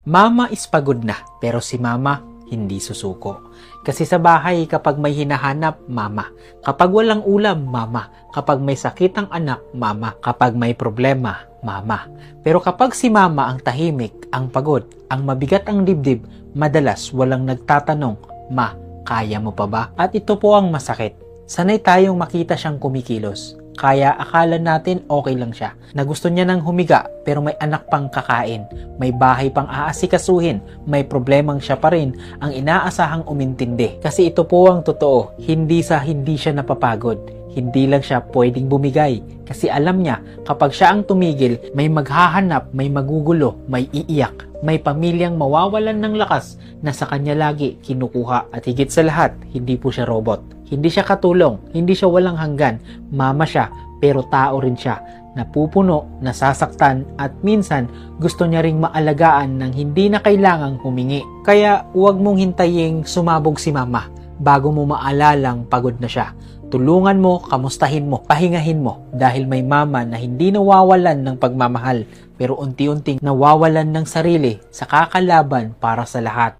Mama is pagod na, pero si mama hindi susuko. Kasi sa bahay kapag may hinahanap, mama. Kapag walang ulam, mama. Kapag may sakit ang anak, mama. Kapag may problema, mama. Pero kapag si mama ang tahimik, ang pagod, ang mabigat ang dibdib, madalas walang nagtatanong, ma, kaya mo pa ba? At ito po ang masakit. Sanay tayong makita siyang kumikilos. Kaya akala natin okay lang siya. Na gusto niya nang humiga pero may anak pang kakain. May bahay pang aasikasuhin. May problemang siya pa rin ang inaasahang umintindi. Kasi ito po ang totoo. Hindi siya napapagod. Hindi lang siya pwedeng bumigay. Kasi alam niya kapag siya ang tumigil, may maghahanap, may magugulo, may iiyak. May pamilyang mawawalan ng lakas na sa kanya lagi kinukuha. At higit sa lahat, hindi po siya robot. Hindi siya katulong, hindi siya walang hanggan. Mama siya, pero tao rin siya. Napupuno, nasasaktan, at minsan gusto niya ring maalagaan ng hindi na kailangang humingi. Kaya huwag mong hintaying sumabog si mama bago mo maalalang pagod na siya. Tulungan mo, kamustahin mo, pahingahin mo dahil may mama na hindi nawawalan ng pagmamahal pero unti-unting nawawalan ng sarili sa kakalaban para sa lahat.